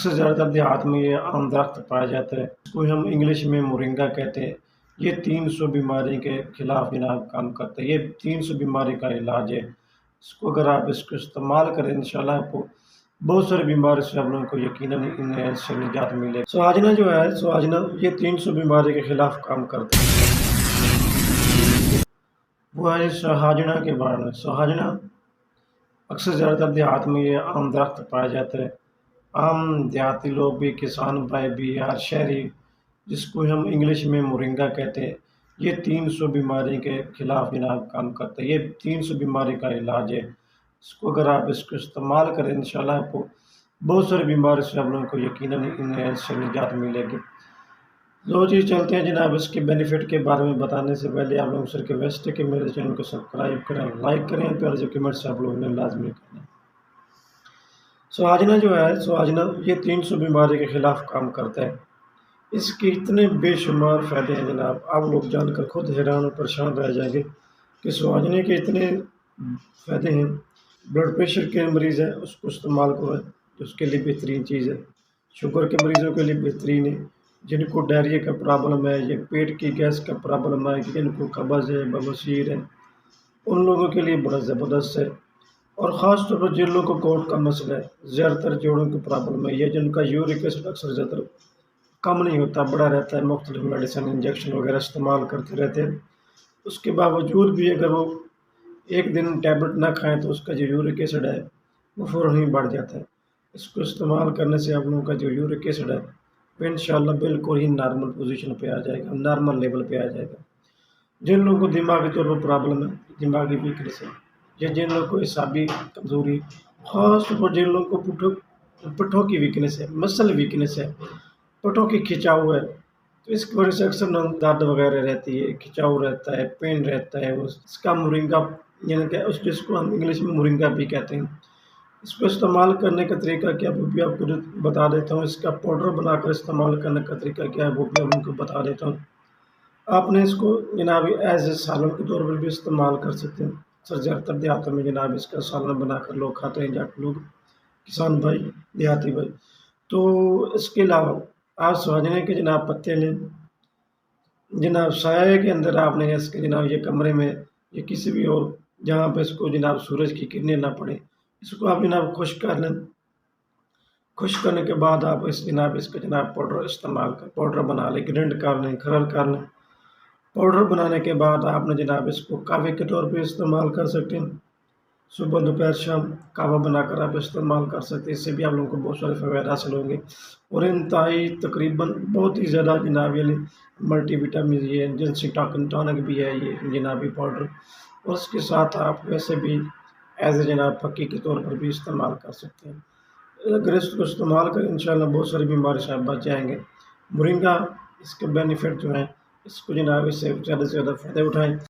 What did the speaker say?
सबसे ज़्यादा देहात में ये आम दरख्त पाया जाता है। इसको हम इंग्लिश में मोरिंगा कहते हैं। ये 300 बीमारी के खिलाफ जनाब काम करता है। ये 300 बीमारी का इलाज है। इसको अगर आप इसको इस्तेमाल करें इंशाल्लाह आपको बहुत सारी बीमारी से आप लोगों को यकीनन इससे निजात मिलेगी। सुहाजना जो है सुहाजना ये 300 बीमारी के खिलाफ काम करता है। वो है सुहाजना के बारे में। सुहाजना अक्सर ज़्यादातर देहात में ये आम दरख्त पाया जाता है। आम देहाती लोग भी, किसान भाई भी, हर शहरी जिसको हम इंग्लिश में मोरिंगा कहते हैं, ये 300 बीमारी के खिलाफ जनाब काम करता है। ये 300 बीमारी का इलाज है। इसको अगर आप इसको इस्तेमाल करें इंशाल्लाह आपको बहुत सारी बीमारी से आप लोगों को यकीनन इससे निजात मिलेगी। लो जी चलते हैं जनाब इसके बेनिफिट के बारे में बताने से पहले आप लोगों से रिक्वेस्ट है कि मेरे चैनल को सब्सक्राइब करें, लाइक करें, प्यार से कमेंट्स आप लोगों ने लाजमी करना। सुहाजना जो है सुहाजना ये 300 बीमारी के खिलाफ काम करता है। इसके इतने बेशुमार फ़ायदे हैं जनाब, आप लोग जानकर खुद हैरान और परेशान रह जाएंगे कि सुहाजने के इतने फ़ायदे हैं। ब्लड प्रेशर के मरीज़ है उसको इस्तेमाल करें, उसके लिए बेहतरीन चीज़ है। शुगर के मरीज़ों के लिए बेहतरीन है। जिनको डायरिया का प्रॉब्लम है या पेट की गैस का प्रॉब्लम है, जिनको कब्ज़ है, बवासीर है, उन लोगों के लिए बड़ा ज़बरदस्त है। और ख़ास तौर पर जिन लोगों को गोट का मसला है, ज़्यादातर जोड़ों की प्रॉब्लम है या जिनका यूरिक एसिड अक्सर ज़्यादा कम नहीं होता, बड़ा रहता है, मुख्तलिफ मेडिसिन इंजेक्शन वगैरह इस्तेमाल करते रहते हैं, उसके बावजूद भी अगर वो एक दिन टैबलेट ना खाएं तो उसका जो यूरिक एसिड है वो फ़ौरन ही बढ़ जाता है। इसको इस्तेमाल करने से आप लोगों का जो यूरिक एसिड है वो इंशाल्लाह बिल्कुल ही नॉर्मल पोजीशन पे आ जाएगा, नॉर्मल लेवल पे आ जाएगा। जिन लोगों को दिमागी तौर पर प्रॉब्लम है, दिमागी वीकनेस है, या जिन लोगों को एसाबी कमज़ोरी, ख़ास तौर पर जिन लोगों को पुट्ठों की वीकनेस है, मसल वीकनेस है, पुट्ठों की खिंचाव है, तो इसकी वजह से अक्सर दर्द वगैरह रहती है, खिंचाव रहता है, पेन रहता है। इसका मोरिंगा यानी कि उस जिसको हम इंग्लिश में मोरिंगा भी कहते हैं। इसको इस्तेमाल करने का तरीका क्या है वो भी आपको बता देता हूँ। इसका पाउडर बनाकर इस्तेमाल करने का तरीका क्या है वो भी मैं उनको बता देता हूँ। आपने इसको जनाब एज ए सालन के तौर पर भी इस्तेमाल कर सकते हैं। सर ज़्यादातर देहातों में जनाब इसका सालन बनाकर लोग खाते हैं, जाट लोग, किसान भाई, देहाती भाई। तो इसके अलावा आप सुहाजने के जनाब पत्ते लें, जनाब साया के अंदर आपने इसके जनाब ये कमरे में या किसी भी और जहाँ पे इसको जनाब सूरज की किरणें ना पड़े, इसको आप जनाब खुश्क कर लें। खुश्क करने के बाद आप इसका जनाब पाउडर इस्तेमाल कर पाउडर बना लें, ग्राइंड कर लें, खरल कर लें। पाउडर बनाने के बाद आपने जनाब इसको कहवे के तौर पे इस्तेमाल कर सकते हैं। सुबह दोपहर शाम कहवा बनाकर आप इस्तेमाल कर सकते हैं। इससे भी आप लोगों को बहुत सारे फ़वाइद हासिल होंगे और इंतहाई तकरीबन बहुत ही ज़्यादा जनाब ये मल्टीविटामिन ये जिनसे टॉनिक भी है ये जनाबी पाउडर, और उसके साथ आप वैसे भी एज ए जनाब फक्की के तौर पर भी इस्तेमाल कर सकते हैं। अगर इसको इस्तेमाल करें इंशाल्लाह बहुत सारी बीमारी से आप बच जाएंगे। मोरिंगा इसके बेनिफिट जो हैं इसको जनाब इससे ज़्यादा से ज़्यादा फ़ायदे उठाएँ।